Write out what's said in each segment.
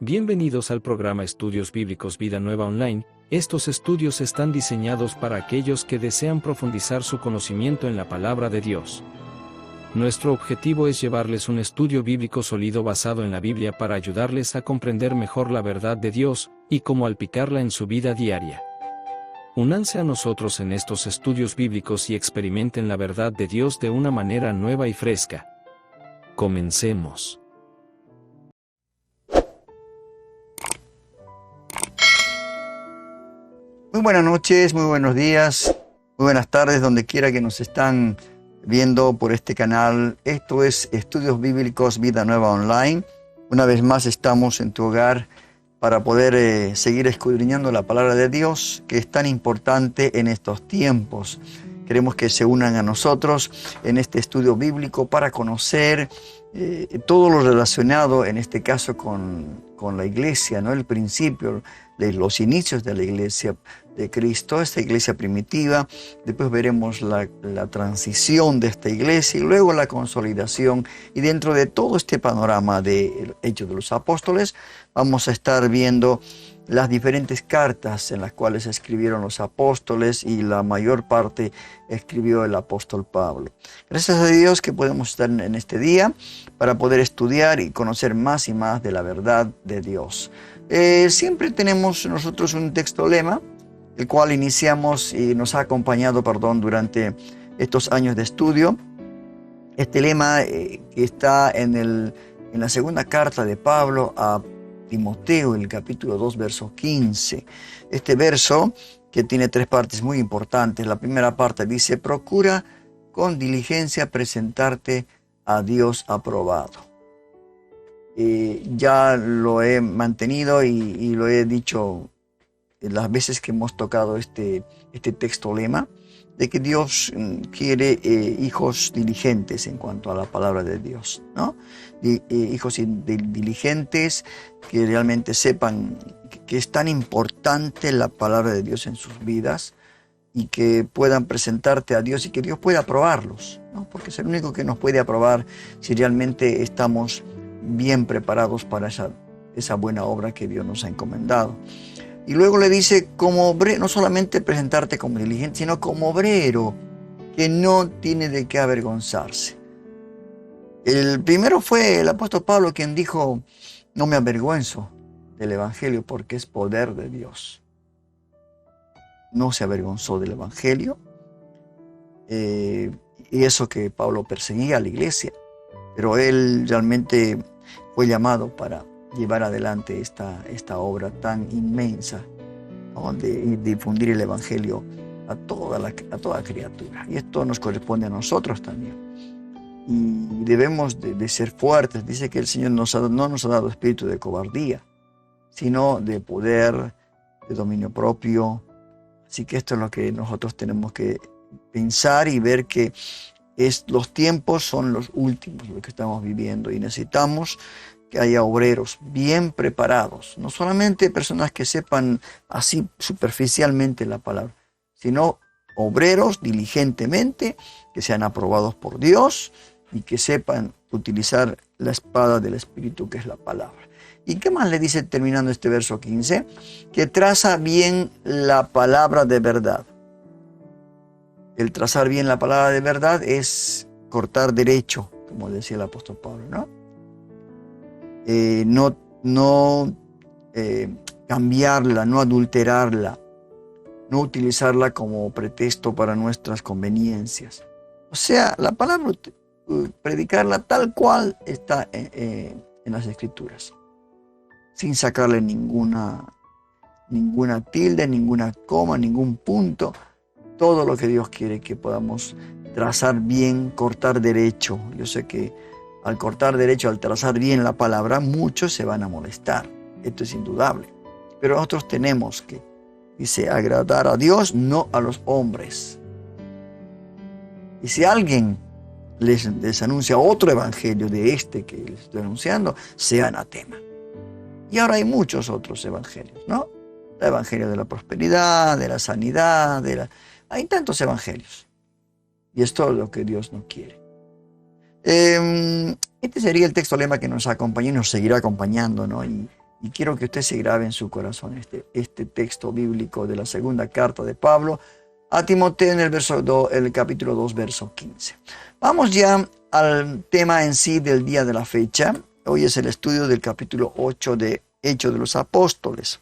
Bienvenidos al programa Estudios Bíblicos Vida Nueva Online. Estos estudios están diseñados para aquellos que desean profundizar su conocimiento en la palabra de Dios. Nuestro objetivo es llevarles un estudio bíblico sólido basado en la Biblia para ayudarles a comprender mejor la verdad de Dios y cómo aplicarla en su vida diaria. Únanse a nosotros en estos estudios bíblicos y experimenten la verdad de Dios de una manera nueva y fresca. Comencemos. Muy buenas noches, muy buenos días, muy buenas tardes, donde quiera que nos están viendo por este canal. Esto es Estudios Bíblicos Vida Nueva Online. Una vez más estamos en tu hogar para poder seguir escudriñando la palabra de Dios, que es tan importante en estos tiempos. Queremos que se unan a nosotros en este estudio bíblico para conocer todo lo relacionado, en este caso, con la iglesia, ¿no? El principio de los inicios de la iglesia de Cristo, esta iglesia primitiva. Después veremos la transición de esta iglesia y luego la consolidación. Y dentro de todo este panorama de Hechos de los Apóstoles, vamos a estar viendo las diferentes cartas en las cuales escribieron los apóstoles, y la mayor parte escribió el apóstol Pablo. Gracias a Dios que podemos estar en este día para poder estudiar y conocer más y más de la verdad de Dios. Siempre tenemos nosotros un texto lema, el cual iniciamos y nos ha acompañado, durante estos años de estudio. Este lema que está en la segunda carta de Pablo a Timoteo, el capítulo 2, verso 15. Este verso, que tiene tres partes muy importantes. La primera parte dice: procura con diligencia presentarte a Dios aprobado. Ya lo he mantenido y lo he dicho las veces que hemos tocado este texto lema, de que Dios quiere hijos diligentes en cuanto a la palabra de Dios, ¿no? Hijos diligentes que realmente sepan que es tan importante la palabra de Dios en sus vidas, y que puedan presentarte a Dios y que Dios pueda aprobarlos, ¿no? Porque es el único que nos puede aprobar si realmente estamos bien preparados para esa buena obra que Dios nos ha encomendado. Y luego le dice, como obrero, no solamente presentarte como diligente, sino como obrero, que no tiene de qué avergonzarse. El primero fue el apóstol Pablo, quien dijo: no me avergüenzo del evangelio, porque es poder de Dios. No se avergonzó del evangelio, y eso que Pablo perseguía a la iglesia, pero él realmente fue llamado para llevar adelante esta obra tan inmensa, ¿no? De difundir el evangelio a toda criatura. Y esto nos corresponde a nosotros también. Y debemos de ser fuertes. Dice que el Señor no nos ha dado espíritu de cobardía, sino de poder, de dominio propio. Así que esto es lo que nosotros tenemos que pensar y ver, que los tiempos son los últimos, lo que estamos viviendo, y necesitamos que haya obreros bien preparados, no solamente personas que sepan así superficialmente la palabra, sino obreros diligentemente, que sean aprobados por Dios y que sepan utilizar la espada del Espíritu, que es la palabra. ¿Y qué más le dice terminando este verso 15? Que traza bien la palabra de verdad. El trazar bien la palabra de verdad es cortar derecho, como decía el apóstol Pablo, ¿no? No cambiarla, no adulterarla, no utilizarla como pretexto para nuestras conveniencias. O sea, la palabra, predicarla tal cual está en las Escrituras, sin sacarle ninguna tilde, ninguna coma, ningún punto. Todo lo que Dios quiere que podamos trazar bien, cortar derecho. Yo sé que al cortar derecho, al trazar bien la palabra, muchos se van a molestar. Esto es indudable. Pero nosotros tenemos que, dice, agradar a Dios, no a los hombres. Y si alguien les anuncia otro evangelio de este que les estoy anunciando, sea anatema. Y ahora hay muchos otros evangelios, ¿no? El evangelio de la prosperidad, de la sanidad, hay tantos evangelios. Y esto es lo que Dios no quiere. Este sería el texto lema que nos acompaña y nos seguirá acompañando, ¿no? Y Y quiero que usted se grabe en su corazón este texto bíblico de la segunda carta de Pablo a Timoteo en el capítulo 2, verso 15. Vamos ya al tema en sí del día de la fecha. Hoy es el estudio del capítulo 8 de Hechos de los Apóstoles.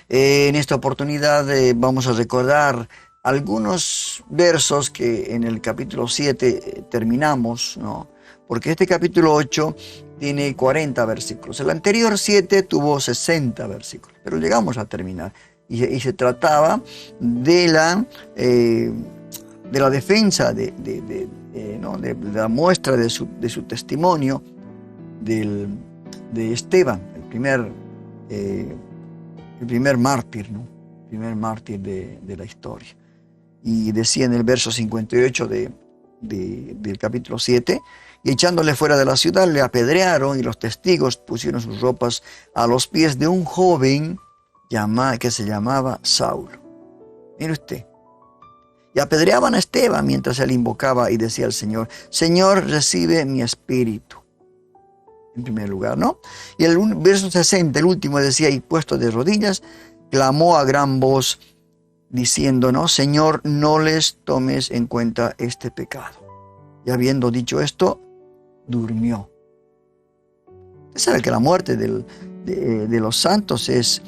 En esta oportunidad vamos a recordar algunos versos que en el capítulo 7 terminamos, ¿no? Porque este capítulo 8 tiene 40 versículos. El anterior 7 tuvo 60 versículos, pero llegamos a terminar. Y se trataba de la defensa, de la muestra de su testimonio de Esteban, el primer mártir, ¿no? El primer mártir de la historia. Y decía en el verso 58 del capítulo 7, y echándole fuera de la ciudad le apedrearon, y los testigos pusieron sus ropas a los pies de un joven que se llamaba Saulo. Mire usted. Y apedreaban a Esteban mientras él invocaba y decía al Señor: Señor, recibe mi espíritu. En primer lugar, ¿no? Y el verso 60, el último, decía: y puesto de rodillas, clamó a gran voz, diciendo, ¿no? Señor, no les tomes en cuenta este pecado. Y habiendo dicho esto, durmió. Usted sabe que la muerte de los santos es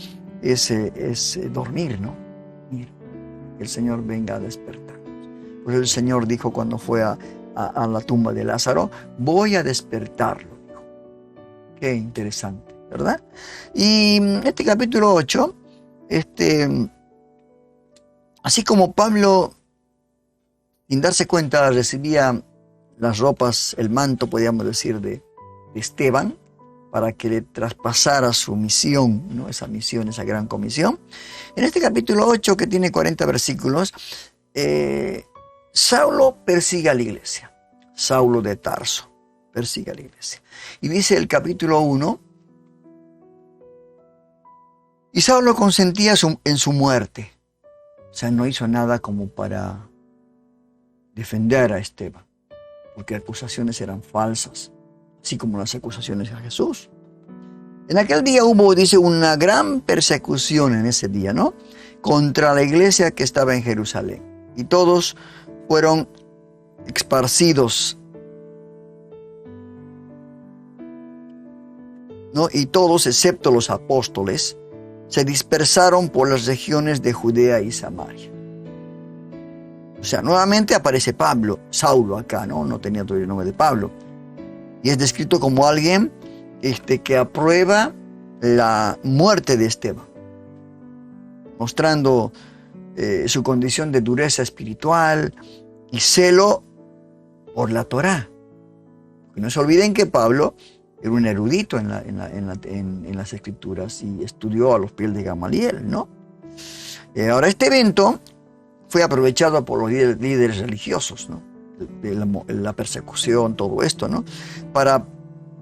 dormir, ¿no? Mira, que el Señor venga a despertarnos. Por eso el Señor dijo cuando fue a la tumba de Lázaro: voy a despertarlo. Dijo. Qué interesante, ¿verdad? Y este capítulo 8, así como Pablo, sin darse cuenta, recibía las ropas, el manto, podríamos decir, de Esteban, para que le traspasara su misión, ¿no? Esa misión, esa gran comisión. En este capítulo 8, que tiene 40 versículos, Saulo persigue a la iglesia. Saulo de Tarso persigue a la iglesia. Y dice el capítulo 1, y Saulo consentía en su muerte. O sea, no hizo nada como para defender a Esteban, porque acusaciones eran falsas, así como las acusaciones a Jesús. En aquel día hubo, dice, una gran persecución en ese día, ¿no? Contra la iglesia que estaba en Jerusalén. Y todos fueron esparcidos, ¿no? Y todos, excepto los apóstoles, se dispersaron por las regiones de Judea y Samaria. O sea, nuevamente aparece Saulo acá, ¿no? No tenía todavía el nombre de Pablo. Y es descrito como alguien que aprueba la muerte de Esteban, mostrando su condición de dureza espiritual y celo por la Torá. Porque no se olviden que Pablo era un erudito en las escrituras y estudió a los pies de Gamaliel, ¿no? Ahora, este evento fue aprovechado por los líderes religiosos, ¿no? De la persecución, todo esto, ¿no? Para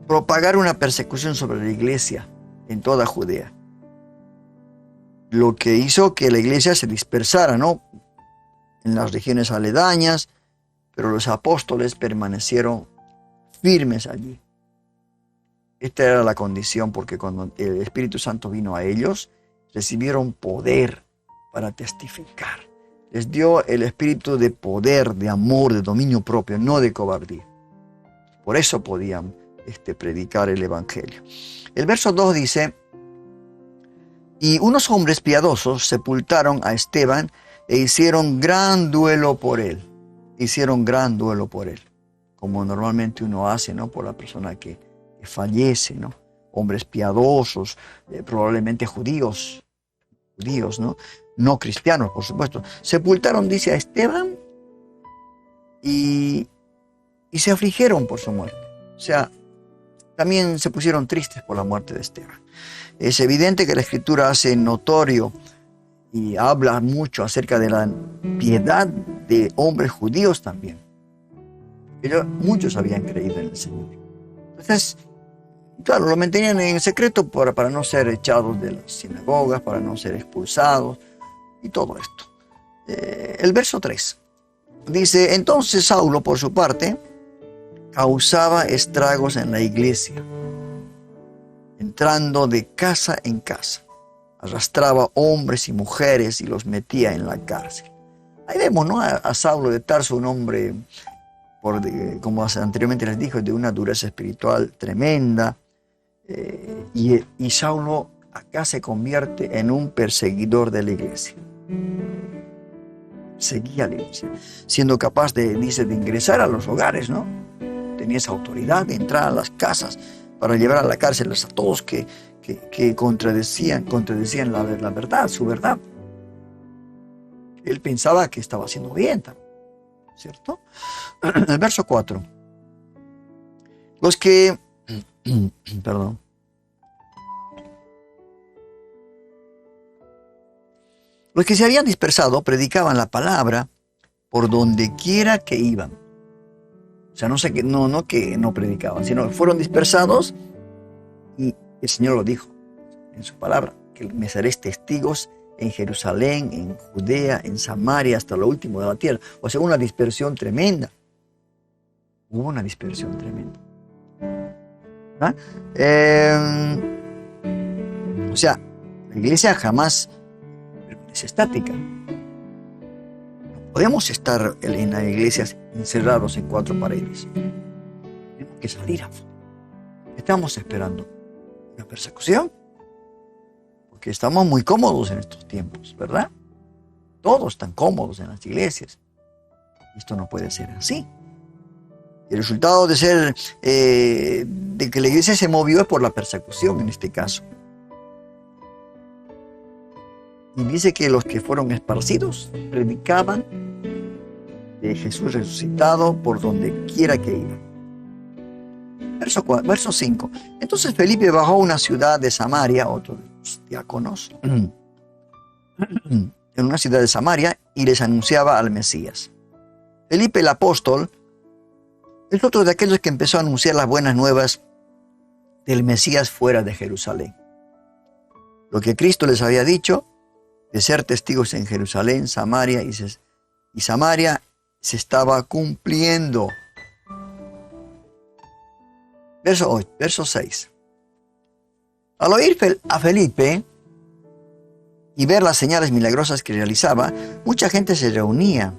propagar una persecución sobre la iglesia en toda Judea. Lo que hizo que la iglesia se dispersara, ¿no? En las regiones aledañas, pero los apóstoles permanecieron firmes allí. Esta era la condición, porque cuando el Espíritu Santo vino a ellos, recibieron poder para testificar. Les dio el espíritu de poder, de amor, de dominio propio, no de cobardía. Por eso podían predicar el evangelio. El verso 2 dice: y unos hombres piadosos sepultaron a Esteban e hicieron gran duelo por él. Hicieron gran duelo por él, como normalmente uno hace, ¿no? Por la persona que fallece, ¿no? Hombres piadosos, probablemente judíos, ¿no? No cristianos, por supuesto. Sepultaron, dice, a Esteban y se afligieron por su muerte. O sea, también se pusieron tristes por la muerte de Esteban. Es evidente que la Escritura hace notorio y habla mucho acerca de la piedad de hombres judíos también. Muchos habían creído en el Señor. Entonces, claro, lo mantenían en secreto para no ser echados de las sinagogas, para no ser expulsados y todo esto. El verso 3 dice: entonces Saulo, por su parte, causaba estragos en la iglesia. entrando de casa en casa. Arrastraba hombres y mujeres y los metía en la cárcel. Ahí vemos, ¿no?, a Saulo de Tarso, un hombre, como anteriormente les dije, de una dureza espiritual tremenda. Y Saulo acá se convierte en un perseguidor de la iglesia. Seguía la iglesia, siendo capaz de ingresar a los hogares, ¿no? Tenía esa autoridad de entrar a las casas para llevar a la cárcel a todos que contradecían la verdad, su verdad. Él pensaba que estaba haciendo bien, ¿cierto? El verso 4. Los que se habían dispersado predicaban la palabra por donde quiera que iban. O sea, no que no predicaban, sino que fueron dispersados, y el Señor lo dijo en su palabra, que me seréis testigos en Jerusalén, en Judea, en Samaria, hasta lo último de la tierra. O sea, una dispersión tremenda. Hubo una dispersión tremenda. ¿Ah? O sea, la iglesia jamás es estática. No podemos estar en las iglesias encerrados en 4 paredes. Tenemos que salir afuera. Estamos esperando una persecución, porque estamos muy cómodos en estos tiempos, ¿verdad? Todos están cómodos en las iglesias. Esto no puede ser así. El resultado de que la iglesia se movió es por la persecución en este caso. Y dice que los que fueron esparcidos predicaban de Jesús resucitado por donde quiera que iban. Verso 5. Entonces Felipe bajó a una ciudad de Samaria, otro de los diáconos, en una ciudad de Samaria, y les anunciaba al Mesías. Felipe el apóstol es otro de aquellos que empezó a anunciar las buenas nuevas del Mesías fuera de Jerusalén. Lo que Cristo les había dicho, de ser testigos en Jerusalén, Samaria y Samaria, se estaba cumpliendo. Verso 6. Al oír a Felipe y ver las señales milagrosas que realizaba, mucha gente se reunía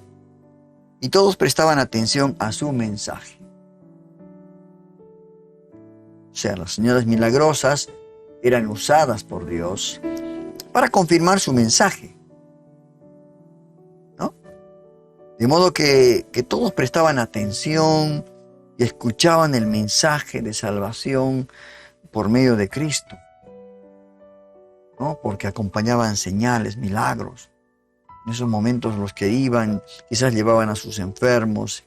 y todos prestaban atención a su mensaje. O sea, las señales milagrosas eran usadas por Dios para confirmar su mensaje, ¿no? De modo que todos prestaban atención y escuchaban el mensaje de salvación por medio de Cristo, ¿no? Porque acompañaban señales, milagros. En esos momentos los que iban quizás llevaban a sus enfermos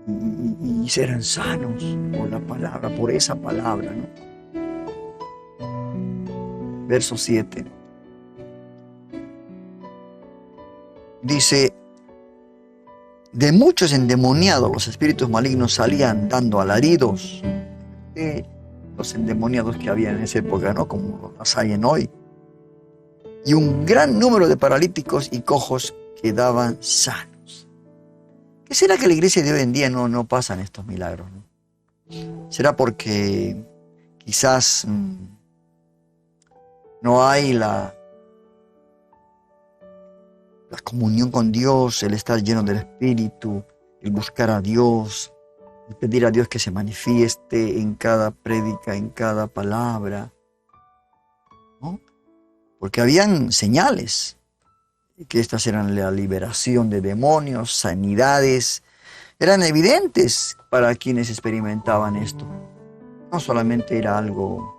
y eran sanos por la palabra, por esa palabra, ¿no? Verso 7. Dice: de muchos endemoniados los espíritus malignos salían dando alaridos. Los endemoniados que había en esa época, ¿no?, como las hay en hoy. Y un gran número de paralíticos y cojos quedaban sanos. ¿Qué será que la iglesia de hoy en día no pasan estos milagros, ¿no? ¿Será porque quizás no hay la comunión con Dios, el estar lleno del Espíritu, el buscar a Dios, el pedir a Dios que se manifieste en cada prédica, en cada palabra, ¿no? Porque habían señales, que estas eran la liberación de demonios, sanidades, eran evidentes para quienes experimentaban esto. No solamente era algo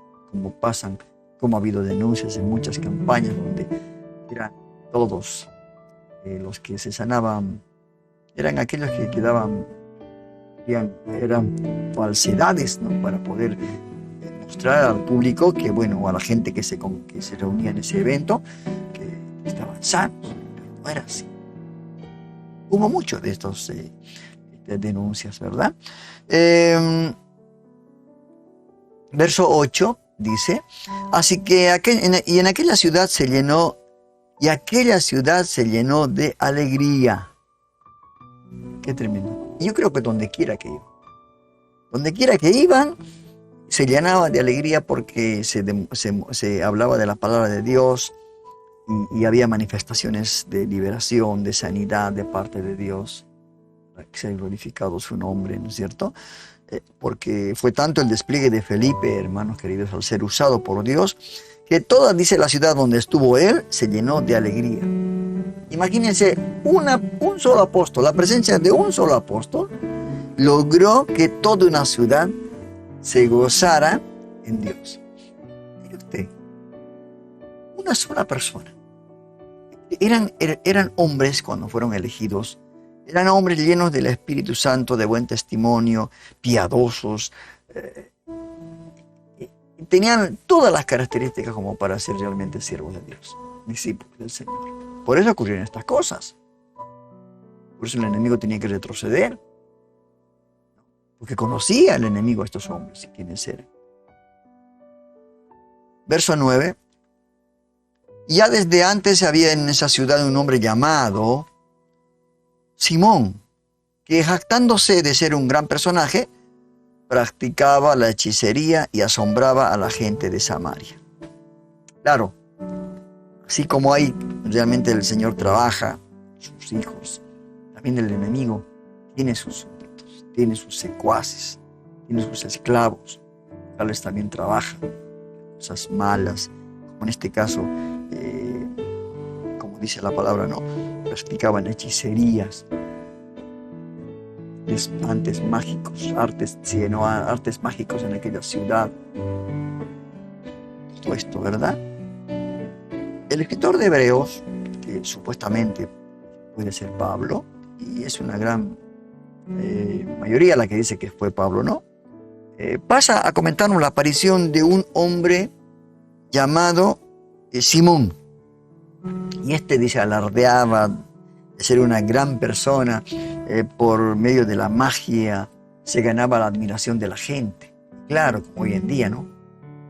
como ha habido denuncias en muchas campañas donde eran todos los que se sanaban, eran aquellos que quedaban, eran falsedades, ¿no?, para poder mostrar al público que, bueno, a la gente que se reunía en ese evento, que estaban sanos. No era así. Hubo mucho de estos denuncias, ¿verdad? Verso 8 dice: así que en aquella ciudad se llenó, y aquella ciudad se llenó de alegría. Qué tremendo. Y yo creo que donde quiera que iban, se llenaba de alegría porque se hablaba de la palabra de Dios y había manifestaciones de liberación, de sanidad de parte de Dios. Que sea glorificado su nombre, ¿no es cierto? Porque fue tanto el despliegue de Felipe, hermanos queridos, al ser usado por Dios, que toda, dice, la ciudad donde estuvo él se llenó de alegría. Imagínense, un solo apóstol, la presencia de un solo apóstol, logró que toda una ciudad se gozara en Dios. Mire usted, una sola persona. Eran hombres cuando fueron elegidos. Eran hombres llenos del Espíritu Santo, de buen testimonio, piadosos. Tenían todas las características como para ser realmente siervos de Dios, discípulos del Señor. Por eso ocurrieron estas cosas. Por eso el enemigo tenía que retroceder. Porque conocía el enemigo a estos hombres y quiénes eran. Verso 9. Ya desde antes había en esa ciudad un hombre llamado Simón, que jactándose de ser un gran personaje, practicaba la hechicería y asombraba a la gente de Samaria. Claro, así como hay realmente el Señor trabaja, sus hijos, también el enemigo tiene sus súbditos, tiene sus secuaces, tiene sus esclavos, tales también trabajan cosas malas, como en este caso, como dice la palabra, ¿no? Practicaban hechicerías, artes mágicos, artes mágicos en aquella ciudad. Todo esto, ¿verdad? El escritor de Hebreos, que supuestamente puede ser Pablo, y es una gran mayoría la que dice que fue Pablo, ¿no? Pasa a comentarnos la aparición de un hombre llamado Simón. Y dice, alardeaba de ser una gran persona, por medio de la magia se ganaba la admiración de la gente. Claro, como hoy en día, ¿no?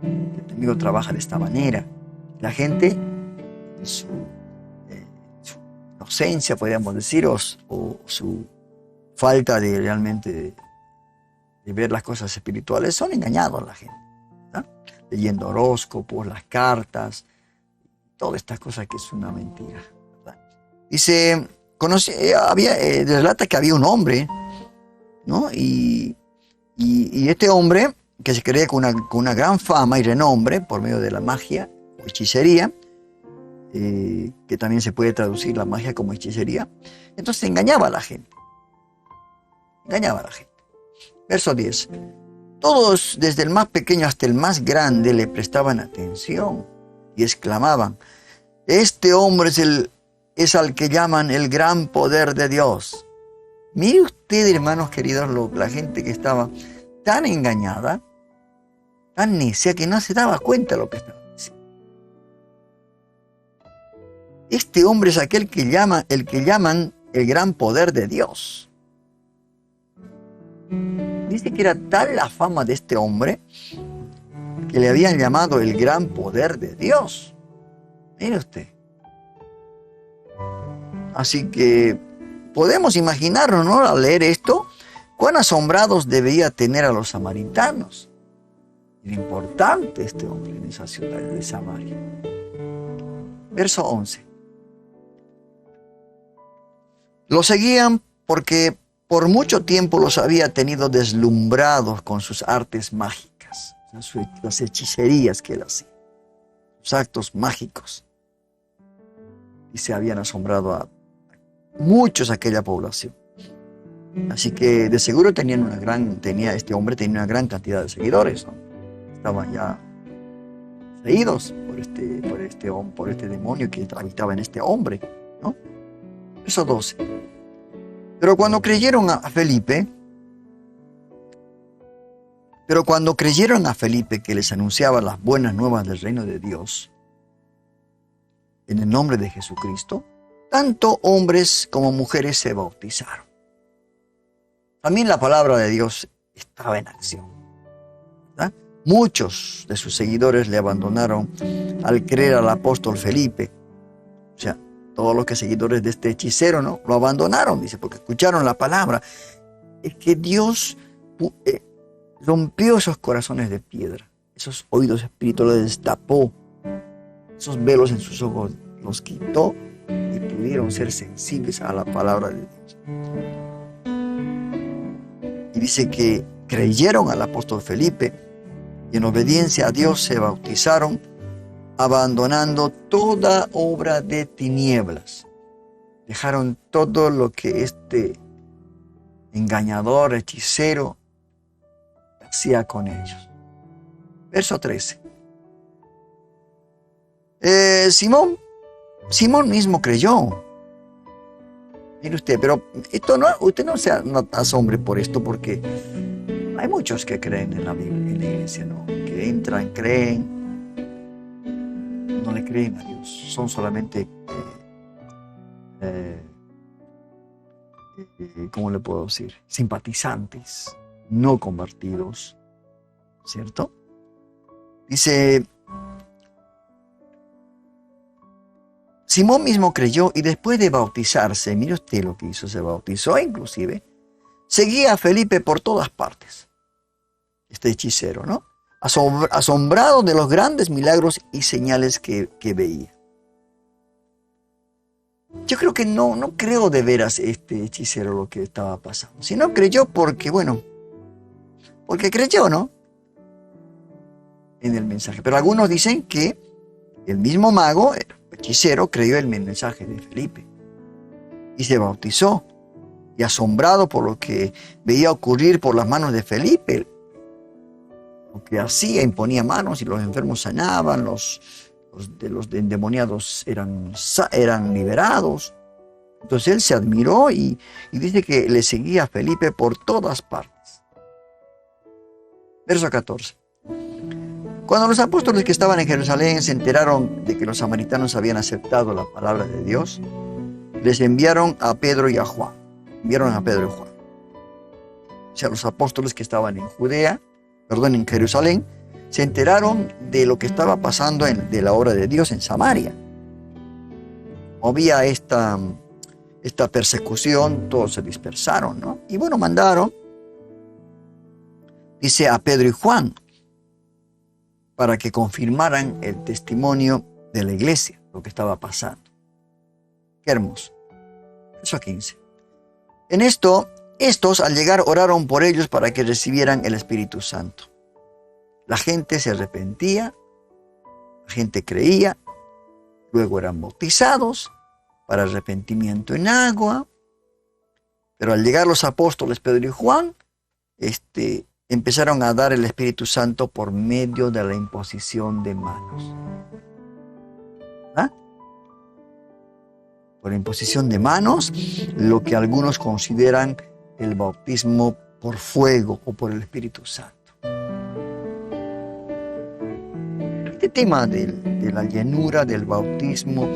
El enemigo trabaja de esta manera. La gente, su inocencia, podríamos decir, o su falta de realmente de ver las cosas espirituales, son engañados a la gente, ¿verdad? Leyendo horóscopos, las cartas, todas estas cosas que es una mentira, ¿verdad? Dice, relata que había un hombre, ¿no? Y este hombre, que se creía con una gran fama y renombre por medio de la magia o hechicería, que también se puede traducir la magia como hechicería, entonces engañaba a la gente. Verso 10. Todos, desde el más pequeño hasta el más grande, le prestaban atención y exclamaban, este hombre es al que llaman el gran poder de Dios. Mire usted, hermanos queridos, la gente que estaba tan engañada, tan necia, que no se daba cuenta de lo que estaba diciendo. Este hombre es el que llaman el gran poder de Dios. Dice que era tal la fama de este hombre que le habían llamado el gran poder de Dios. Mire usted. Así que podemos imaginarnos, ¿no? Al leer esto, cuán asombrados debía tener a los samaritanos. Era importante este hombre en esa ciudad de Samaria. Verso 11. Lo seguían porque por mucho tiempo los había tenido deslumbrados con sus artes mágicas, las hechicerías que él hacía, sus actos mágicos. Y se habían asombrado a muchos de aquella población. Así que de seguro este hombre tenía una gran cantidad de seguidores, ¿no? Estaban ya seguidos por este demonio que habitaba en este hombre, ¿no? Verso 12. Pero cuando creyeron a Felipe que les anunciaba las buenas nuevas del reino de Dios, en el nombre de Jesucristo, tanto hombres como mujeres se bautizaron. También la palabra de Dios estaba en acción, ¿verdad? Muchos de sus seguidores le abandonaron al creer al apóstol Felipe. O sea, todos los seguidores de este hechicero, ¿no? Lo abandonaron, dice, porque escucharon la palabra. Es que Dios rompió esos corazones de piedra, esos oídos espirituales los destapó, esos velos en sus ojos los quitó y pudieron ser sensibles a la palabra de Dios. Y dice que creyeron al apóstol Felipe y en obediencia a Dios se bautizaron, abandonando toda obra de tinieblas. Dejaron todo lo que este engañador, hechicero, hacía con ellos. Verso 13. Simón mismo creyó. Mire usted, pero usted no se asombre por esto, porque hay muchos que creen en la Biblia, en la iglesia, ¿no? Que entran, creen, no le creen a Dios, son solamente, ¿cómo le puedo decir? Simpatizantes, no convertidos, ¿cierto? Dice, Simón mismo creyó y después de bautizarse, mire usted lo que hizo, se bautizó inclusive, seguía a Felipe por todas partes. Este hechicero, ¿no? Asombrado de los grandes milagros y señales que veía. Yo creo que no creo de veras este hechicero lo que estaba pasando. Si no creyó porque creyó, ¿no? En el mensaje. Pero algunos dicen que el mismo mago, el hechicero, creyó en el mensaje de Felipe y se bautizó. Y asombrado por lo que veía ocurrir por las manos de Felipe, lo que hacía, imponía manos y los enfermos sanaban, los endemoniados eran liberados. Entonces él se admiró y dice que le seguía a Felipe por todas partes. Verso 14. Cuando los apóstoles que estaban en Jerusalén se enteraron de que los samaritanos habían aceptado la palabra de Dios, les enviaron a Pedro y a Juan. O sea, los apóstoles que estaban en Jerusalén, se enteraron de lo que estaba pasando de la obra de Dios en Samaria. Había esta persecución, todos se dispersaron, ¿no? Y bueno, mandaron, dice, a Pedro y Juan, para que confirmaran el testimonio de la iglesia, lo que estaba pasando. Qué hermoso. Verso 15. En esto, estos al llegar oraron por ellos para que recibieran el Espíritu Santo. La gente se arrepentía, la gente creía, luego eran bautizados para arrepentimiento en agua. Pero al llegar los apóstoles Pedro y Juan, empezaron a dar el Espíritu Santo por medio de la imposición de manos. ¿Ah? Por imposición de manos, lo que algunos consideran el bautismo por fuego o por el Espíritu Santo. Este tema de la llenura del bautismo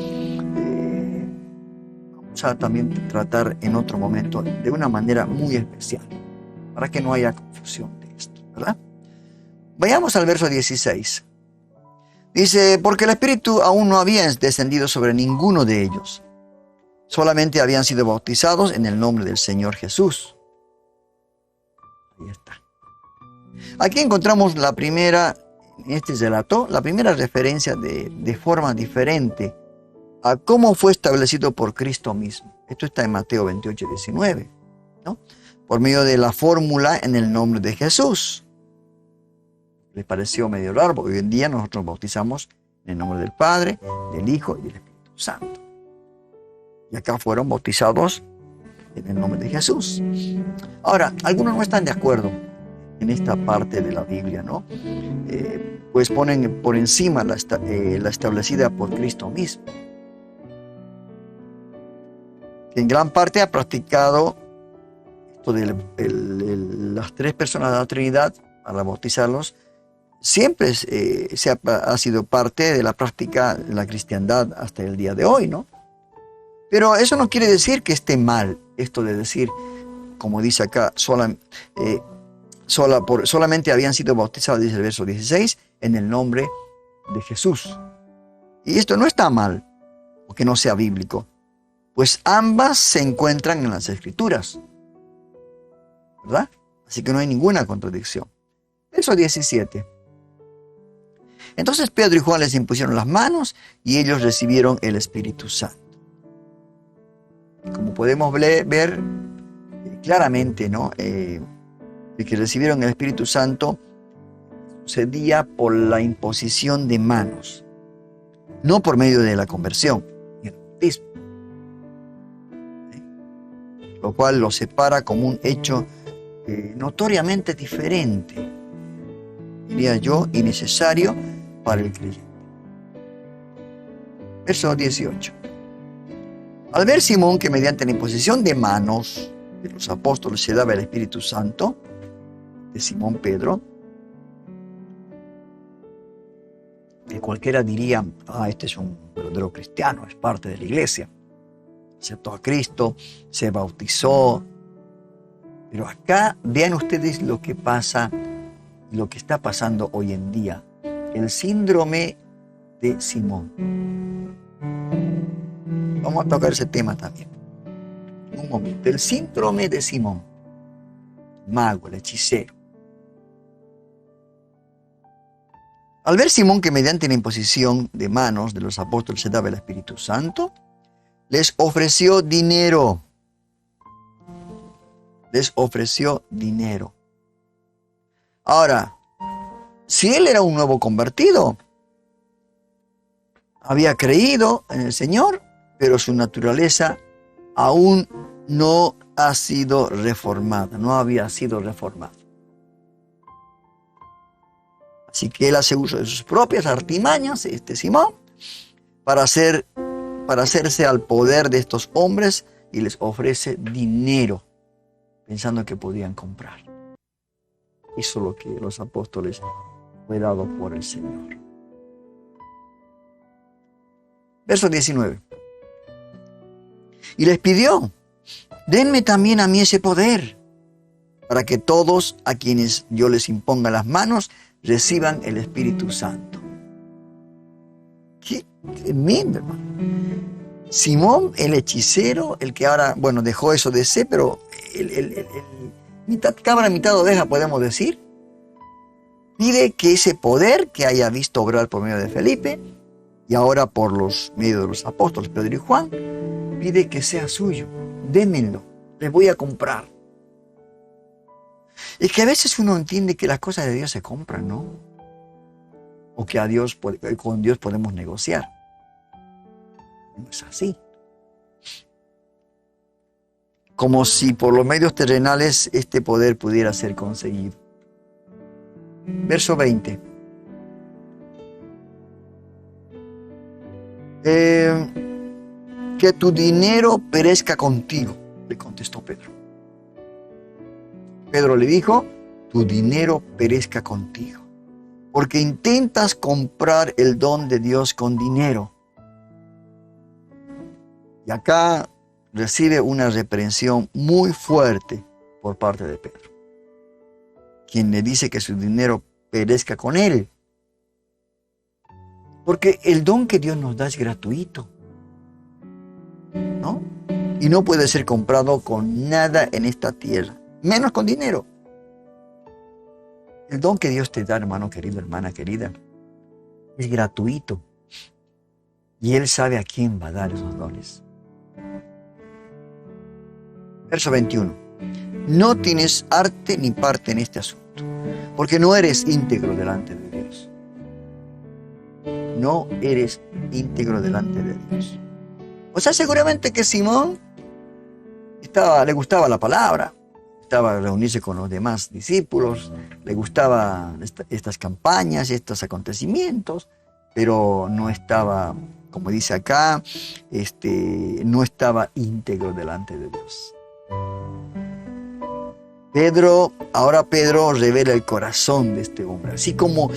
vamos a también tratar en otro momento de una manera muy especial, para que no haya confusión de esto, ¿verdad? Vayamos al verso 16. Dice, porque el Espíritu aún no había descendido sobre ninguno de ellos. Solamente habían sido bautizados en el nombre del Señor Jesús. Ahí está. Aquí encontramos en este relato, la primera referencia de forma diferente a cómo fue establecido por Cristo mismo. Esto está en Mateo 28, 19, ¿no? Por medio de la fórmula en el nombre de Jesús. Les pareció medio raro, porque hoy en día nosotros bautizamos en el nombre del Padre, del Hijo y del Espíritu Santo. Y acá fueron bautizados en el nombre de Jesús. Ahora, algunos no están de acuerdo en esta parte de la Biblia, ¿no? Pues ponen por encima la establecida por Cristo mismo, que en gran parte ha practicado esto de las tres personas de la Trinidad para bautizarlos. Siempre ha sido parte de la práctica de la cristiandad hasta el día de hoy, ¿no? Pero eso no quiere decir que esté mal esto de decir, como dice acá, solamente habían sido bautizados, dice el verso 16, en el nombre de Jesús. Y esto no está mal, o que no sea bíblico, pues ambas se encuentran en las Escrituras, ¿verdad? Así que no hay ninguna contradicción. Verso 17. Entonces Pedro y Juan les impusieron las manos y ellos recibieron el Espíritu Santo. Como podemos ver claramente, ¿no? El que recibieron el Espíritu Santo sucedía por la imposición de manos, no por medio de la conversión y el bautismo, ¿sí? Lo cual lo separa como un hecho notoriamente diferente, diría yo, innecesario para el creyente. Verso 18. Al ver Simón que mediante la imposición de manos de los apóstoles se daba el Espíritu Santo, de Simón Pedro, que cualquiera diría, este es un verdadero cristiano, es parte de la iglesia, aceptó a Cristo, se bautizó. Pero acá vean ustedes lo que pasa, lo que está pasando hoy en día, el síndrome de Simón. Vamos a tocar ese tema también. Un momento, el síndrome de Simón, mago, el hechicero. Al ver Simón que mediante la imposición de manos de los apóstoles se daba el Espíritu Santo, les ofreció dinero. Les ofreció dinero. Ahora, si él era un nuevo convertido, había creído en el Señor, pero su naturaleza aún no ha sido reformada, no había sido reformada. Así que él hace uso de sus propias artimañas, Simón, para hacerse al poder de estos hombres y les ofrece dinero, pensando que podían comprar. Hizo lo que los apóstoles fue dado por el Señor. Verso 19. Y les pidió, denme también a mí ese poder, para que todos a quienes yo les imponga las manos reciban el Espíritu Santo. Qué tremendo, hermano. Simón, el hechicero, el que ahora, dejó eso de ser, pero mitad cabra, mitad oveja, podemos decir, pide que ese poder que haya visto obrar por medio de Felipe y ahora por los medios de los apóstoles Pedro y Juan, pide que sea suyo. Démenlo, les voy a comprar. Es que a veces uno entiende que las cosas de Dios se compran, ¿no? O que con Dios podemos negociar. No es así. Como si por los medios terrenales este poder pudiera ser conseguido. Verso 20. Que tu dinero perezca contigo, le contestó Pedro. Pedro le dijo, tu dinero perezca contigo, porque intentas comprar el don de Dios con dinero. Y acá recibe una reprensión muy fuerte por parte de Pedro, quien le dice que su dinero perezca con él. Porque el don que Dios nos da es gratuito, ¿no? Y no puede ser comprado con nada en esta tierra, menos con dinero. El don que Dios te da, hermano querido, hermana querida, es gratuito. Y Él sabe a quién va a dar esos dones. Verso 21. No tienes arte ni parte en este asunto, porque no eres íntegro delante de Dios. No eres íntegro delante de Dios. O sea, seguramente que Simón le gustaba la palabra, estaba reunirse con los demás discípulos, le gustaban estas campañas, estos acontecimientos, pero no estaba, como dice acá, no estaba íntegro delante de Dios. Ahora Pedro revela el corazón de este hombre, así como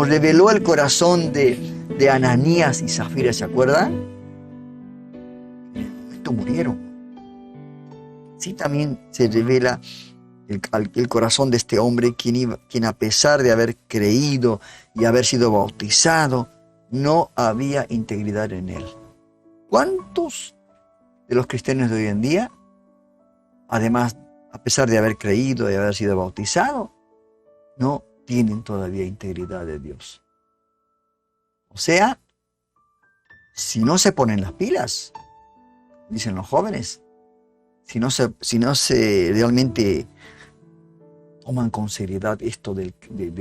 reveló el corazón de Ananías y Zafira, ¿se acuerdan? Estos murieron. Sí, también se revela el corazón de este hombre, quien a pesar de haber creído y haber sido bautizado, no había integridad en él. ¿Cuántos de los cristianos de hoy en día, además, a pesar de haber creído y haber sido bautizado, no tienen todavía integridad de Dios. O sea, si no se ponen las pilas, dicen los jóvenes, si no se realmente toman con seriedad esto de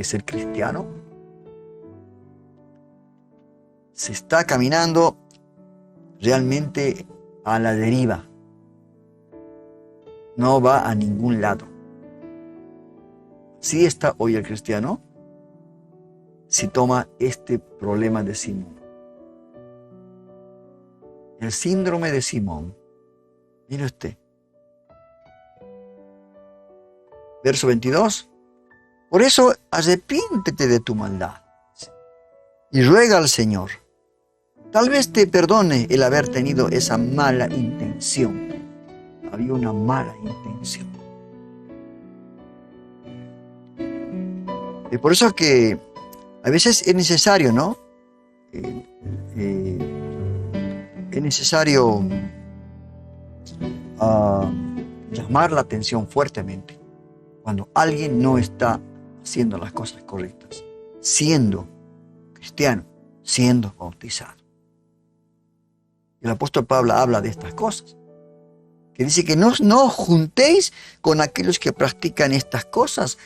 ser cristiano, se está caminando realmente a la deriva. No va a ningún lado. Sí está hoy el cristiano si toma este problema de Simón. El síndrome de Simón. Mire usted. Verso 22. Por eso arrepiéntete de tu maldad y ruega al Señor. Tal vez te perdone el haber tenido esa mala intención. Había una mala intención. Y por eso que a veces es necesario, ¿no? Es necesario llamar la atención fuertemente cuando alguien no está haciendo las cosas correctas, siendo cristiano, siendo bautizado. El apóstol Pablo habla de estas cosas, que dice que no os juntéis con aquellos que practican estas cosas,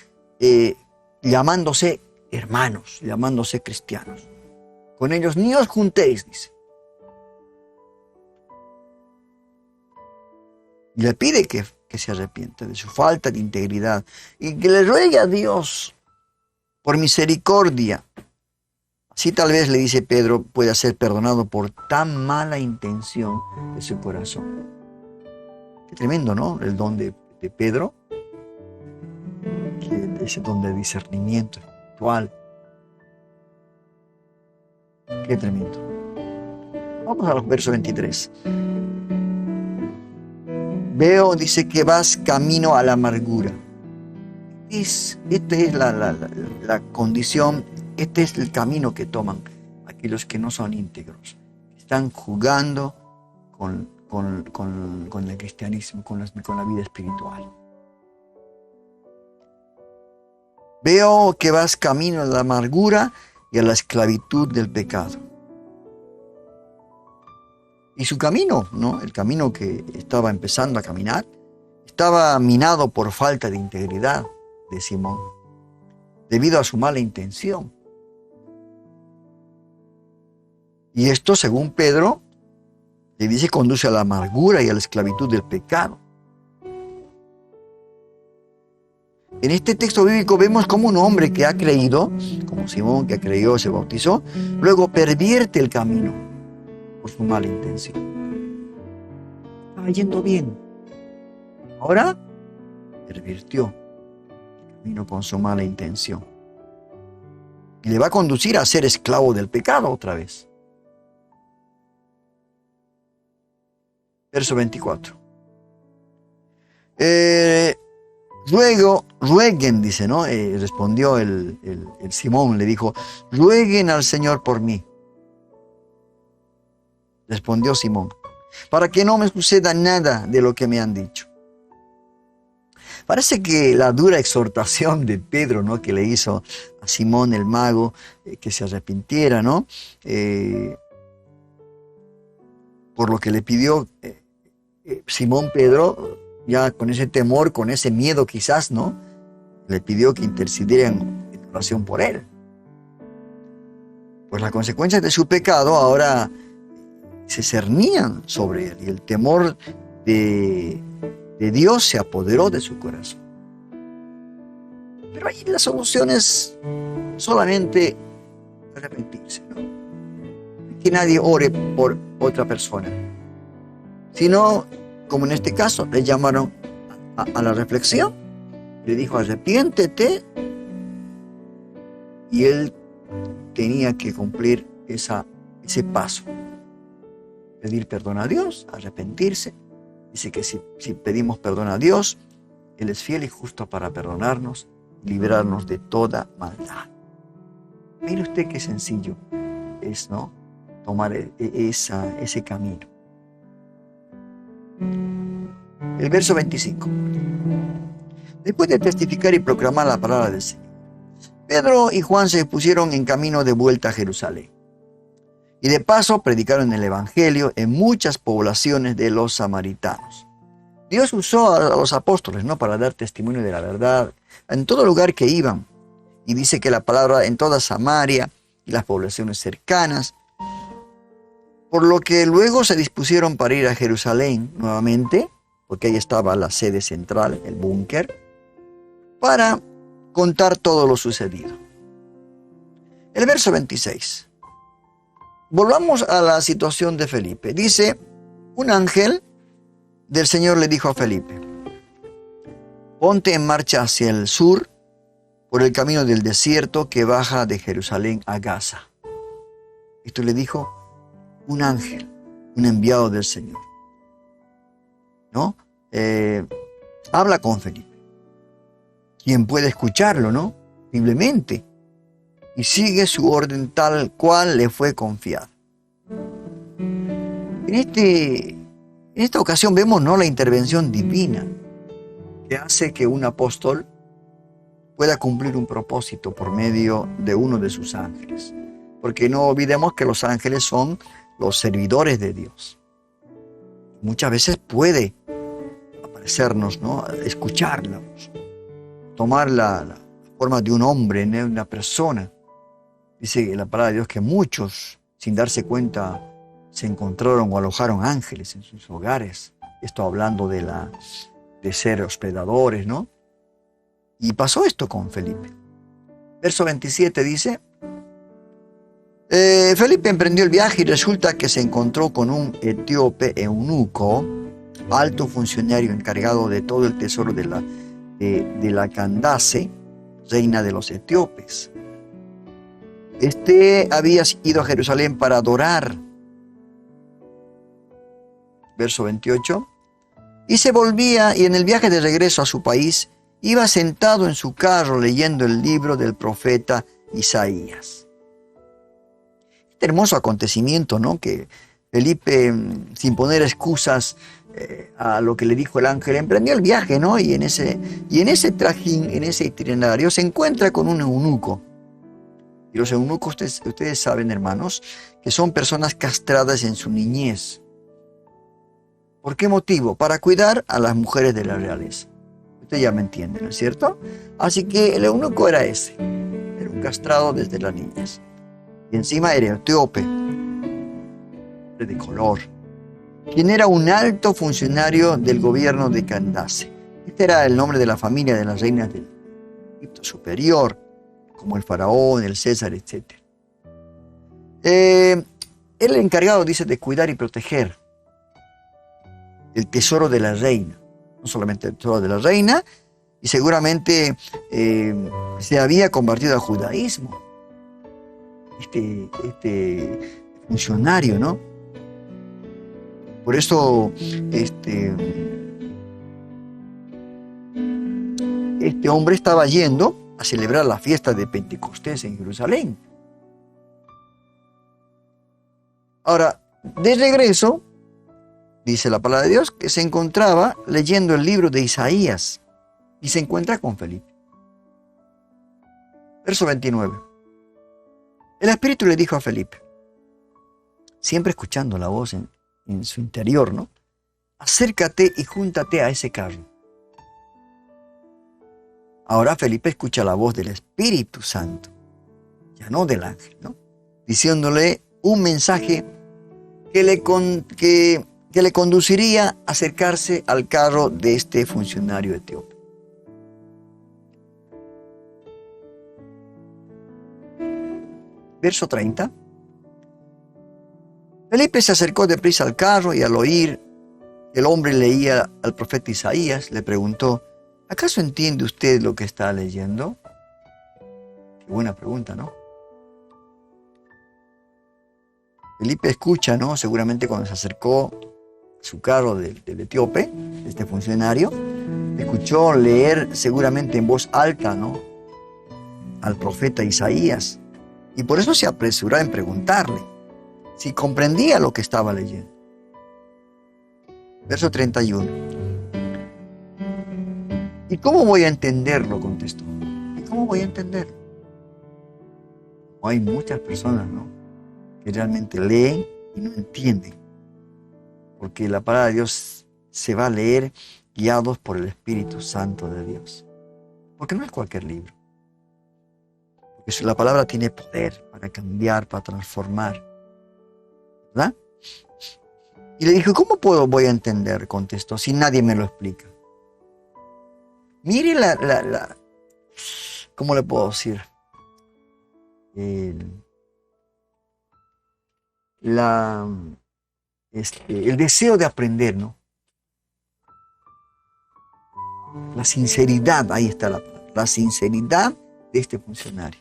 llamándose hermanos, llamándose cristianos. Con ellos ni os juntéis, dice. Y le pide que se arrepienta de su falta de integridad y que le ruegue a Dios por misericordia. Así tal vez, le dice Pedro, pueda ser perdonado por tan mala intención de su corazón. Qué tremendo, ¿no? El don de Pedro, que ese don de discernimiento espiritual. Qué tremendo. Vamos al verso 23. Veo, dice, que vas camino a la amargura. Esta es la condición, este es el camino que toman aquellos que no son íntegros. Están jugando con el cristianismo, con la vida espiritual. Veo que vas camino a la amargura y a la esclavitud del pecado. Y su camino, ¿no? El camino que estaba empezando a caminar, estaba minado por falta de integridad de Simón, debido a su mala intención. Y esto, según Pedro, le dice, conduce a la amargura y a la esclavitud del pecado. En este texto bíblico vemos como un hombre que ha creído, como Simón que creyó, se bautizó, luego pervierte el camino por su mala intención. Estaba yendo bien. Ahora pervirtió el camino con su mala intención. Y le va a conducir a ser esclavo del pecado otra vez. Verso 24. Luego, rueguen, dice, ¿no? Respondió el Simón, le dijo, rueguen al Señor por mí. Respondió Simón, para que no me suceda nada de lo que me han dicho. Parece que la dura exhortación de Pedro, ¿no? Que le hizo a Simón el mago, que se arrepintiera, ¿no? Por lo que le pidió Simón Pedro, ya con ese temor, con ese miedo quizás, ¿no? Le pidió que intercedieran en oración por él. Pues las consecuencias de su pecado ahora se cernían sobre él y el temor de Dios se apoderó de su corazón. Pero ahí la solución es solamente arrepentirse, ¿no? Que nadie ore por otra persona, sino, como en este caso, le llamaron a la reflexión, le dijo arrepiéntete, y él tenía que cumplir ese paso. Pedir perdón a Dios, arrepentirse. Dice que si pedimos perdón a Dios, Él es fiel y justo para perdonarnos y librarnos de toda maldad. Mire usted qué sencillo es, ¿no? Tomar ese camino. El verso 25. Después de testificar y proclamar la palabra del Señor, Pedro y Juan se pusieron en camino de vuelta a Jerusalén. Y de paso predicaron el Evangelio en muchas poblaciones de los samaritanos. Dios usó a los apóstoles, ¿no?, para dar testimonio de la verdad en todo lugar que iban. Y dice que la palabra en toda Samaria y las poblaciones cercanas. Por lo que luego se dispusieron para ir a Jerusalén nuevamente, porque ahí estaba la sede central, el búnker, para contar todo lo sucedido. El verso 26. Volvamos a la situación de Felipe. Dice, un ángel del Señor le dijo a Felipe, ponte en marcha hacia el sur por el camino del desierto que baja de Jerusalén a Gaza. Esto le dijo un ángel, un enviado del Señor. ¿No? Habla con Felipe. Quien puede escucharlo, ¿no? Simplemente. Y sigue su orden tal cual le fue confiada. En esta ocasión vemos, ¿no?, la intervención divina que hace que un apóstol pueda cumplir un propósito por medio de uno de sus ángeles. Porque no olvidemos que los ángeles son los servidores de Dios. Muchas veces puede aparecernos, ¿no?, escucharlos, tomar la forma de un hombre, de una persona. Dice la palabra de Dios que muchos, sin darse cuenta, se encontraron o alojaron ángeles en sus hogares. Esto hablando de ser hospedadores, ¿no? Y pasó esto con Felipe. Verso 27 dice, Felipe emprendió el viaje y resulta que se encontró con un etíope eunuco, alto funcionario encargado de todo el tesoro de la Candace, reina de los etíopes. Este había ido a Jerusalén para adorar. Verso 28. Y se volvía, y en el viaje de regreso a su país, iba sentado en su carro leyendo el libro del profeta Isaías. Este hermoso acontecimiento, ¿no?, que Felipe, sin poner excusas a lo que le dijo el ángel, emprendió el viaje, ¿no? Y en ese trajín, en ese itinerario, se encuentra con un eunuco. Y los eunucos, ustedes saben, hermanos, que son personas castradas en su niñez. ¿Por qué motivo? Para cuidar a las mujeres de la realeza. Usted ya me entiende, ¿no es cierto? Así que el eunuco era ese. Era un castrado desde la niñez. Y encima era etíope, de color, quien era un alto funcionario del gobierno de Candace. Este era el nombre de la familia de las reinas del Egipto superior, como el faraón, el César, etc. El encargado, dice, de cuidar y proteger el tesoro de la reina. No solamente el tesoro de la reina, y seguramente se había convertido al judaísmo. Este funcionario, ¿no? Por eso este hombre estaba yendo a celebrar la fiesta de Pentecostés en Jerusalén. Ahora, de regreso, dice la palabra de Dios, que se encontraba leyendo el libro de Isaías y se encuentra con Felipe. Verso 29. El Espíritu le dijo a Felipe, siempre escuchando la voz en su interior, ¿no? Acércate y júntate a ese carro. Ahora Felipe escucha la voz del Espíritu Santo, ya no del ángel, ¿no?, diciéndole un mensaje que le conduciría a acercarse al carro de este funcionario etíope. Verso 30. Felipe se acercó deprisa al carro y al oír que el hombre leía al profeta Isaías, le preguntó, ¿acaso entiende usted lo que está leyendo? Qué buena pregunta, ¿no? Felipe escucha, ¿no? Seguramente cuando se acercó a su carro del etíope, este funcionario, escuchó leer seguramente en voz alta, ¿no?, al profeta Isaías. Y por eso se apresuró en preguntarle si comprendía lo que estaba leyendo. Verso 31. ¿Y cómo voy a entenderlo?, contestó. ¿Y cómo voy a entenderlo? Hay muchas personas, ¿no?, que realmente leen y no entienden. Porque la palabra de Dios se va a leer guiados por el Espíritu Santo de Dios. Porque no es cualquier libro. Porque la palabra tiene poder para cambiar, para transformar. ¿Verdad? Y le dije, ¿cómo voy a entender? Contestó, si nadie me lo explica. Mire ¿cómo le puedo decir? El deseo de aprender, ¿no? La sinceridad, ahí está la palabra, la sinceridad de este funcionario.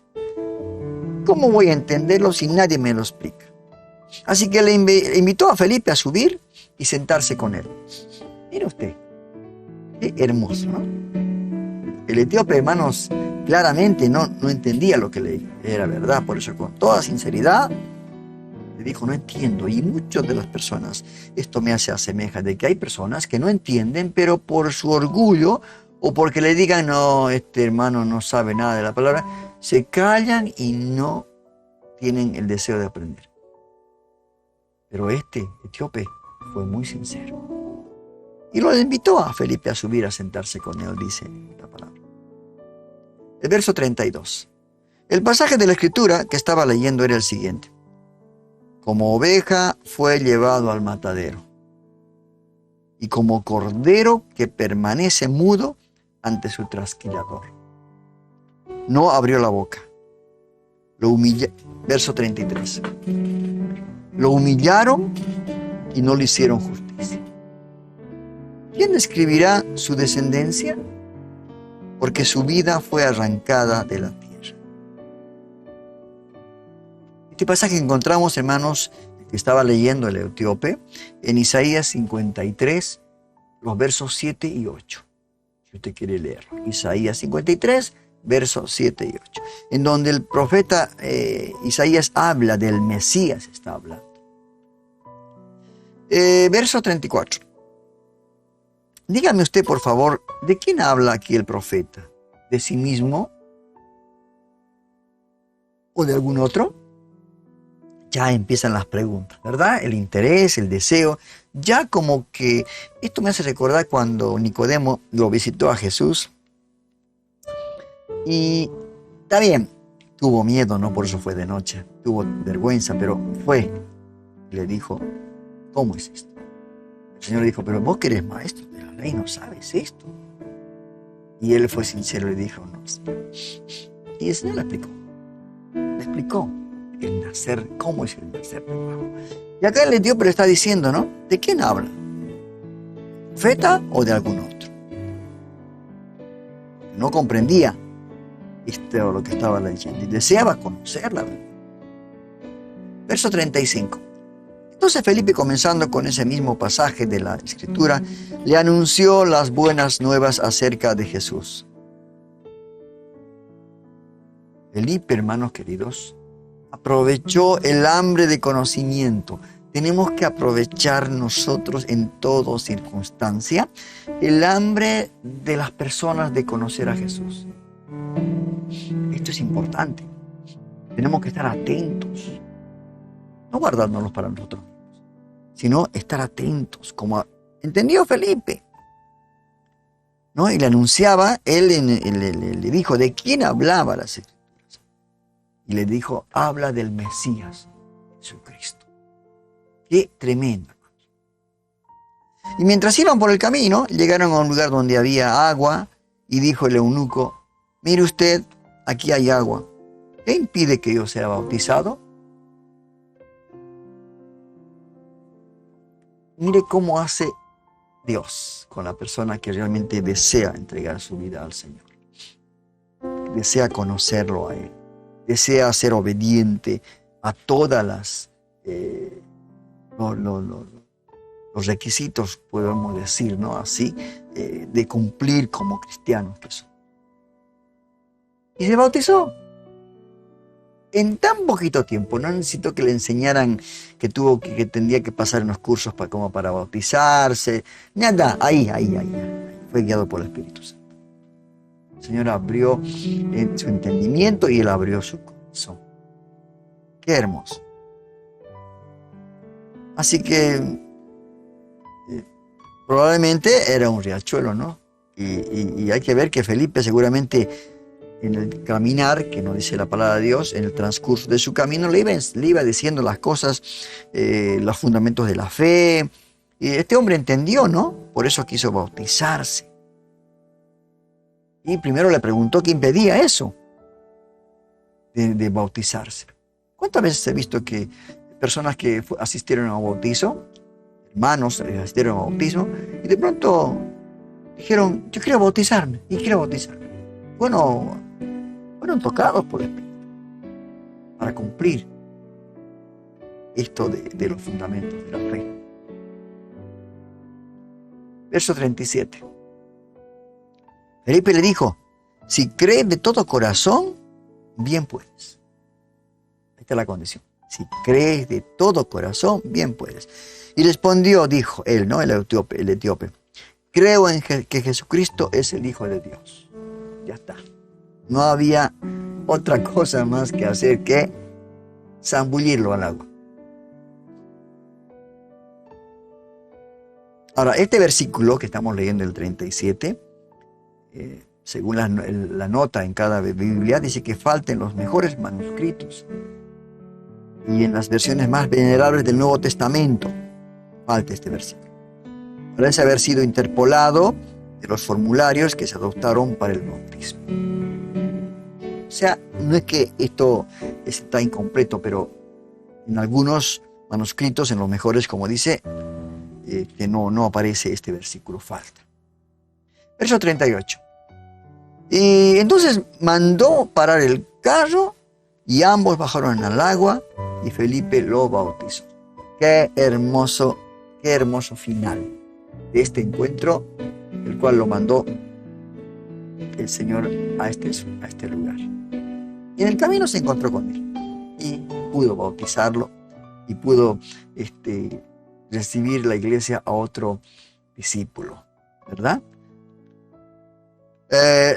¿Cómo voy a entenderlo si nadie me lo explica? Así que le invitó a Felipe a subir y sentarse con él. Mire usted, qué hermoso, ¿no? El etíope, hermanos, claramente no entendía lo que le era verdad, por eso con toda sinceridad le dijo, no entiendo. Y muchas de las personas, esto me hace asemeja de que hay personas que no entienden, pero por su orgullo o porque le digan, no, este hermano no sabe nada de la palabra, se callan y no tienen el deseo de aprender. Pero este etíope fue muy sincero. Y lo invitó a Felipe a subir a sentarse con él, dice la palabra. El verso 32. El pasaje de la Escritura que estaba leyendo era el siguiente. Como oveja fue llevado al matadero, y como cordero que permanece mudo ante su trasquilador. No abrió la boca. Verso 33. Lo humillaron y no le hicieron justicia. ¿Quién describirá su descendencia? Porque su vida fue arrancada de la tierra. Este pasaje que encontramos, hermanos, que estaba leyendo el etíope, en Isaías 53, los versos 7 y 8. Si usted quiere leerlo. Isaías 53, versos 7 y 8. En donde el profeta Isaías habla del Mesías, está hablando. Verso 34. Dígame usted, por favor, ¿de quién habla aquí el profeta? ¿De sí mismo? ¿O de algún otro? Ya empiezan las preguntas, ¿verdad? El interés, el deseo. Ya como que esto me hace recordar cuando Nicodemo lo visitó a Jesús. Y está bien, tuvo miedo, ¿no? Por eso fue de noche. Tuvo vergüenza, pero fue. Le dijo, ¿cómo es esto? El Señor le dijo, pero vos que eres maestro de la ley, ¿no sabes esto? Y él fue sincero y dijo, no sé. Y el Señor le explicó. Le explicó el nacer, cómo es el nacer de nuevo. Y acá el etíope le está diciendo, ¿no? ¿De quién habla? ¿Profeta o de algún otro? No comprendía lo que estaba leyendo y deseaba conocerla. Verso 35. Entonces Felipe, comenzando con ese mismo pasaje de la Escritura, le anunció las buenas nuevas acerca de Jesús. Felipe, hermanos queridos, aprovechó el hambre de conocimiento. Tenemos que aprovechar nosotros en toda circunstancia el hambre de las personas de conocer a Jesús. Esto es importante. Tenemos que estar atentos. No guardárnoslos para nosotros, sino estar atentos, como entendió Felipe, ¿no? Y le anunciaba, él le dijo de quién hablaba las Escrituras. Y le dijo, habla del Mesías, Jesucristo. Qué tremendo. Y mientras iban por el camino, llegaron a un lugar donde había agua, y dijo el eunuco, mire usted, aquí hay agua. ¿Qué impide que yo sea bautizado? Mire cómo hace Dios con la persona que realmente desea entregar su vida al Señor. Desea conocerlo a Él. Desea ser obediente a todas los requisitos, podemos decir, ¿no? Así, de cumplir como cristianos que son. Y se bautizó. En tan poquito tiempo, no necesitó que le enseñaran que tendría que pasar unos cursos como para bautizarse. Nada, ahí. Fue guiado por el Espíritu Santo. El Señor abrió su entendimiento y Él abrió su corazón. Qué hermoso. Así que probablemente era un riachuelo, ¿no? Y hay que ver que Felipe seguramente en el caminar, que no dice la palabra de Dios, en el transcurso de su camino le iba diciendo las cosas, los fundamentos de la fe. Y este hombre entendió, ¿no? Por eso quiso bautizarse. Y primero le preguntó qué impedía eso de bautizarse. ¿Cuántas veces he visto que personas que asistieron a un bautizo, hermanos asistieron a un bautismo, y de pronto dijeron, yo quiero bautizarme, y quiero bautizarme? Bueno, fueron tocados por el Espíritu para cumplir esto de los fundamentos de la fe. Verso 37. Felipe le dijo, si crees de todo corazón, bien puedes. Ahí está la condición. Si crees de todo corazón, bien puedes. Y respondió, dijo él, ¿no? El etíope, creo en que Jesucristo es el Hijo de Dios. Ya está. No había otra cosa más que hacer que zambullirlo al agua. Ahora, este versículo que estamos leyendo, el 37, según la nota en cada Biblia, dice que falten los mejores manuscritos. Y en las versiones más venerables del Nuevo Testamento, falta este versículo. Parece haber sido interpolado de los formularios que se adoptaron para el bautismo. O sea, no es que esto está incompleto, pero en algunos manuscritos, en los mejores, como dice, que no aparece este versículo, falta. Verso 38. Y entonces mandó parar el carro y ambos bajaron al agua y Felipe lo bautizó. Qué hermoso final de este encuentro, el cual lo mandó el Señor a este lugar. Y en el camino se encontró con él y pudo bautizarlo y pudo recibir la iglesia a otro discípulo, ¿verdad?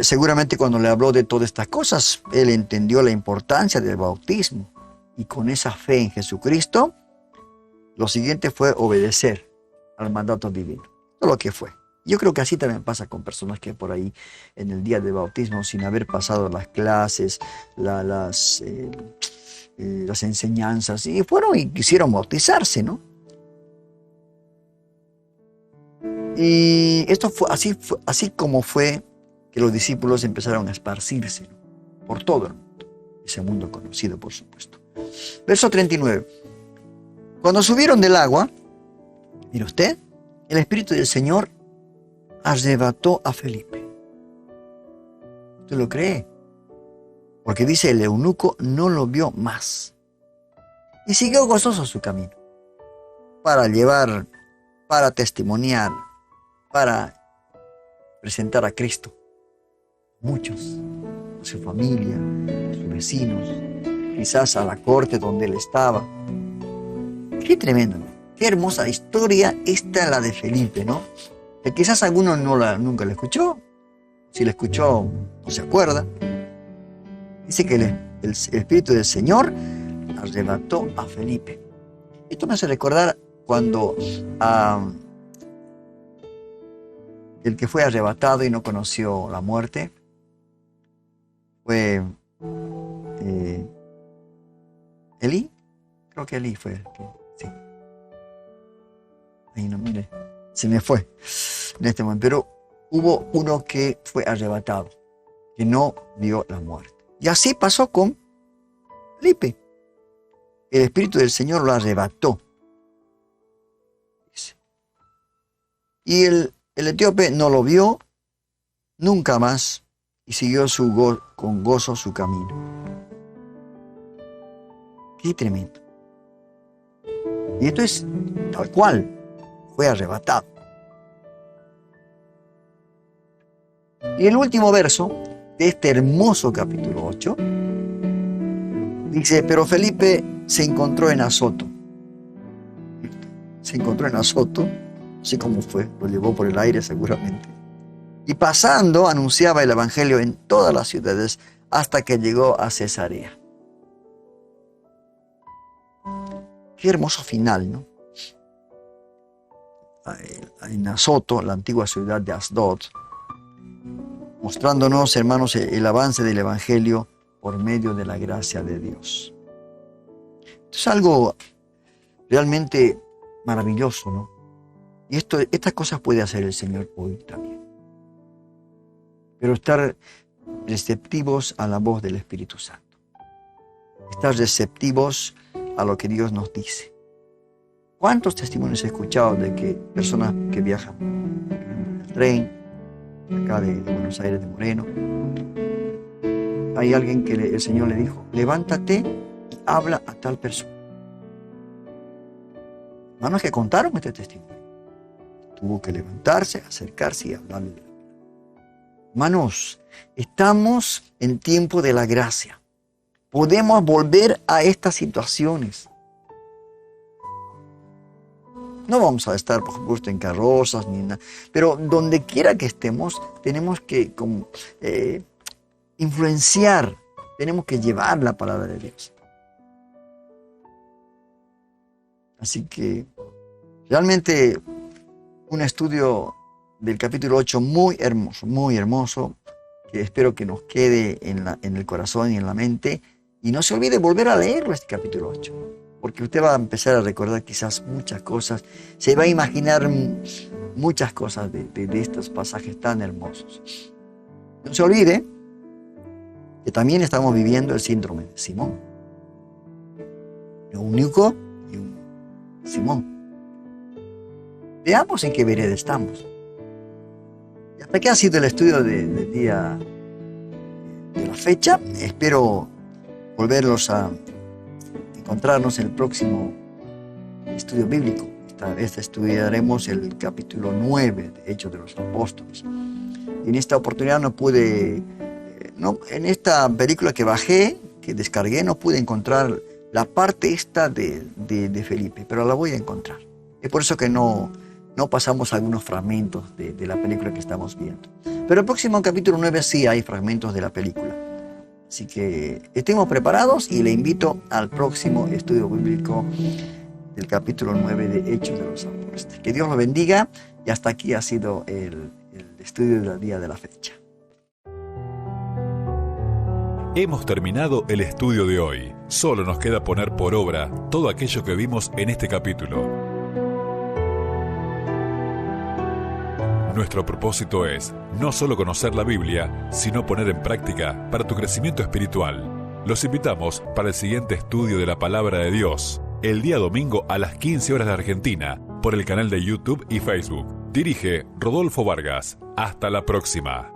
Seguramente cuando le habló de todas estas cosas, él entendió la importancia del bautismo y con esa fe en Jesucristo, lo siguiente fue obedecer al mandato divino. Todo lo que fue. Yo creo que así también pasa con personas que por ahí en el día de bautismo, sin haber pasado las clases, las enseñanzas, y fueron y quisieron bautizarse, ¿no? Y esto fue así como fue que los discípulos empezaron a esparcirse, ¿no? Por todo el mundo, ese mundo conocido, por supuesto. Verso 39. Cuando subieron del agua, mire usted, el Espíritu del Señor arrebató a Felipe. ¿Usted lo cree? Porque dice, el eunuco no lo vio más. Y siguió gozoso su camino. Para llevar, para testimoniar, para presentar a Cristo. Muchos, a su familia, a sus vecinos, quizás a la corte donde él estaba. Qué tremendo, ¿no? Qué hermosa historia esta, la de Felipe, ¿no? Que quizás alguno nunca la escuchó. Si la escuchó, no se acuerda. Dice que el Espíritu del Señor arrebató a Felipe. Esto me hace recordar cuando el que fue arrebatado y no conoció la muerte fue Elí. Creo que Elí fue el que, sí. Ahí no, mire, se me fue en este momento. Pero hubo uno que fue arrebatado, que no vio la muerte. Y así pasó con Felipe. El Espíritu del Señor lo arrebató. Y el etíope no lo vio nunca más y siguió con gozo su camino. Qué tremendo. Y esto es tal cual, fue arrebatado. Y el último verso de este hermoso capítulo 8 dice, pero Felipe se encontró en Azoto. Se encontró en Azoto, no sé cómo fue, lo llevó por el aire seguramente. Y pasando anunciaba el evangelio en todas las ciudades hasta que llegó a Cesarea. Qué hermoso final, ¿no? En Azoto, la antigua ciudad de Asdod, mostrándonos, hermanos, el avance del Evangelio por medio de la gracia de Dios. Esto es algo realmente maravilloso, ¿no? Y estas cosas puede hacer el Señor hoy también. Pero estar receptivos a la voz del Espíritu Santo. Estar receptivos a lo que Dios nos dice. ¿Cuántos testimonios he escuchado de que personas que viajan en el tren, acá de Buenos Aires, de Moreno, hay alguien que el Señor le dijo, levántate y habla a tal persona. Hermanos que contaron este testimonio. Tuvo que levantarse, acercarse y hablarle. Hermanos, estamos en tiempo de la gracia. Podemos volver a estas situaciones. No vamos a estar, por supuesto, en carrozas ni nada, pero donde quiera que estemos, tenemos que influenciar, tenemos que llevar la palabra de Dios. Así que, realmente, un estudio del capítulo 8 muy hermoso, que espero que nos quede en el corazón y en la mente, y no se olvide volver a leerlo este capítulo 8. Porque usted va a empezar a recordar quizás muchas cosas, se va a imaginar muchas cosas de estos pasajes tan hermosos. No se olvide que también estamos viviendo el síndrome de Simón. Eunuco y un Simón. Veamos en qué vereda estamos. Y hasta aquí ha sido el estudio del día de la fecha. Espero volverlos a encontrarnos en el próximo estudio bíblico. Esta vez estudiaremos el capítulo 9 de Hechos de los Apóstoles. Y en esta oportunidad en esta película que bajé, que descargué, no pude encontrar la parte esta de Felipe, pero la voy a encontrar. Es por eso que no pasamos algunos fragmentos de la película que estamos viendo. Pero el próximo capítulo 9 sí hay fragmentos de la película. Así que estemos preparados y le invito al próximo estudio bíblico del capítulo 9 de Hechos de los Apóstoles. Que Dios lo bendiga y hasta aquí ha sido el estudio del día de la fecha. Hemos terminado el estudio de hoy. Solo nos queda poner por obra todo aquello que vimos en este capítulo. Nuestro propósito es no solo conocer la Biblia, sino poner en práctica para tu crecimiento espiritual. Los invitamos para el siguiente estudio de la Palabra de Dios, el día domingo a las 15 horas de Argentina, por el canal de YouTube y Facebook. Dirige Rodolfo Vargas. Hasta la próxima.